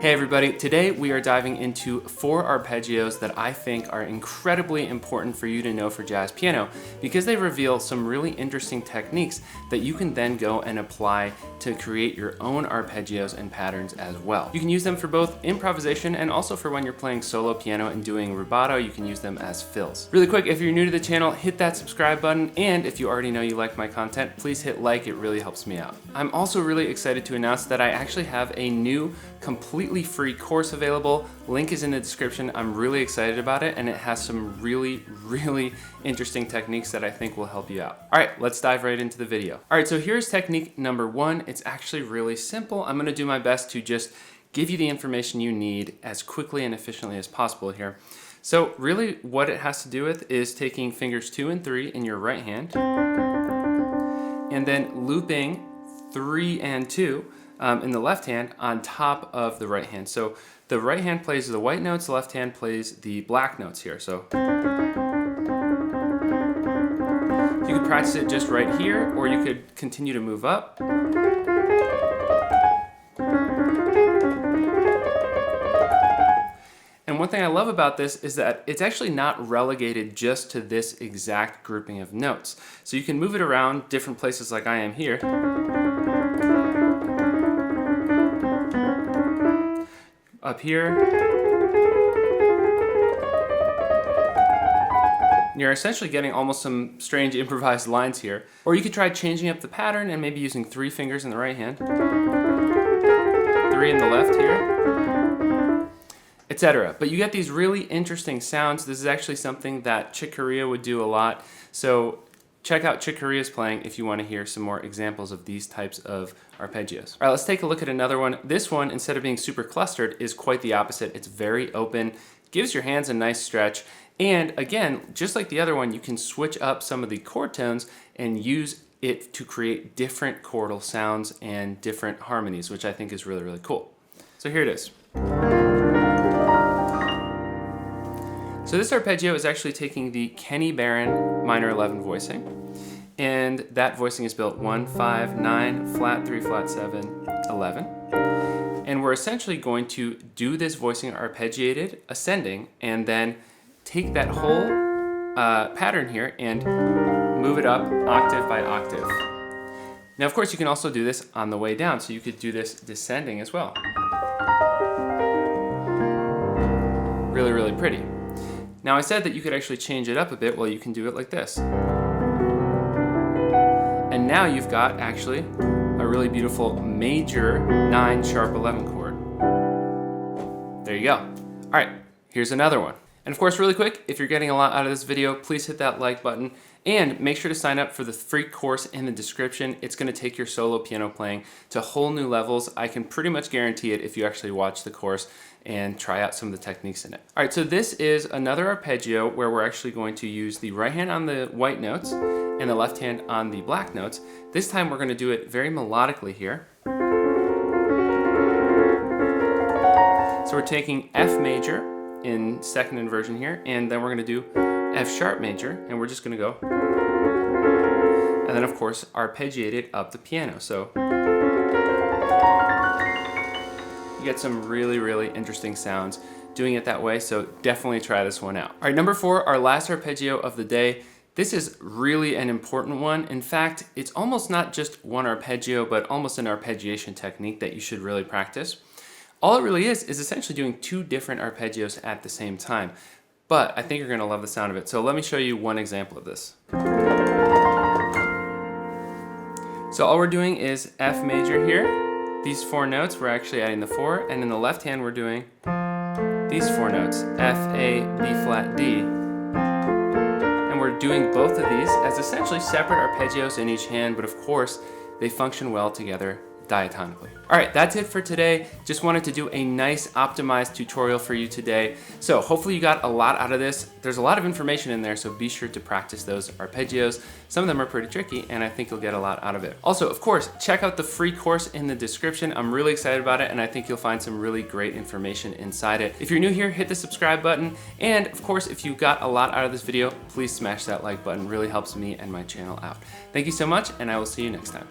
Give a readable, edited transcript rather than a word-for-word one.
Hey everybody, today we are diving into 4 arpeggios that I think are incredibly important for you to know for jazz piano because they reveal some really interesting techniques that you can then go and apply to create your own arpeggios and patterns as well. You can use them for both improvisation and also for when you're playing solo piano and doing rubato, you can use them as fills. Really quick, if you're new to the channel, hit that subscribe button, and if you already know you like my content, please hit like, it really helps me out. I'm also really excited to announce that I actually have a new completely free course available. Link is in the description. I'm really excited about it, and it has some really interesting techniques that I think will help you out. All right, let's dive right into the video. All right, so here's technique number 1. It's actually really simple. I'm gonna do my best to just give you the information you need as quickly and efficiently as possible here. So really what it has to do with is taking fingers 2 and 3 in your right hand and then looping 3 and 2 in the left hand on top of the right hand. So the right hand plays the white notes, the left hand plays the black notes here. So you could practice it just right here, or you could continue to move up. And one thing I love about this is that it's actually not relegated just to this exact grouping of notes. So you can move it around different places like I am here. Up here. You're essentially getting almost some strange improvised lines here. Or you could try changing up the pattern and maybe using 3 fingers in the right hand, 3 in the left here, etc. But you get these really interesting sounds. This is actually something that Chick Corea would do a lot. So check out Chick Corea's playing if you want to hear some more examples of these types of arpeggios. All right, let's take a look at another one. This one, instead of being super clustered, is quite the opposite. It's very open, gives your hands a nice stretch, and again, just like the other one, you can switch up some of the chord tones and use it to create different chordal sounds and different harmonies, which I think is really cool. So here it is. So this arpeggio is actually taking the Kenny Barron minor 11 voicing, and that voicing is built 1, 5, 9, flat 3, flat 7, 11. And we're essentially going to do this voicing arpeggiated, ascending, and then take that whole pattern here and move it up octave by octave. Now, of course, you can also do this on the way down, so you could do this descending as well. Really pretty. Now, I said that you could actually change it up a bit. Well, you can do it like this. And now you've got actually a really beautiful major 9 sharp 11 chord. There you go. All right, here's another one. And of course, really quick, if you're getting a lot out of this video, please hit that like button and make sure to sign up for the free course in the description. It's going to take your solo piano playing to whole new levels. I can pretty much guarantee it if you actually watch the course and try out some of the techniques in it. All right, so this is another arpeggio where we're actually going to use the right hand on the white notes and the left hand on the black notes. This time we're going to do it very melodically here. So we're taking F major in second inversion here, and then we're going to do F sharp major, and we're just going to go, and then of course arpeggiate it up the piano. So you get some really interesting sounds doing it that way, so definitely try this one out. All right, number 4, our last arpeggio of the day. This is really an important one. In fact, it's almost not just one arpeggio, but almost an arpeggiation technique that you should really practice. All it really is essentially doing 2 different arpeggios at the same time. But I think you're going to love the sound of it. So let me show you one example of this. So all we're doing is F major here. These 4 notes, we're actually adding the 4. And in the left hand, we're doing these 4 notes, F, A, B flat, D. And we're doing both of these as essentially separate arpeggios in each hand, but of course, they function well together diatonically. All right, that's it for today. Just wanted to do a nice optimized tutorial for you today. So hopefully you got a lot out of this. There's a lot of information in there, so be sure to practice those arpeggios. Some of them are pretty tricky, and I think you'll get a lot out of it. Also, of course, check out the free course in the description. I'm really excited about it, and I think you'll find some really great information inside it. If you're new here, hit the subscribe button. And of course, if you got a lot out of this video, please smash that like button. It really helps me and my channel out. Thank you so much, and I will see you next time.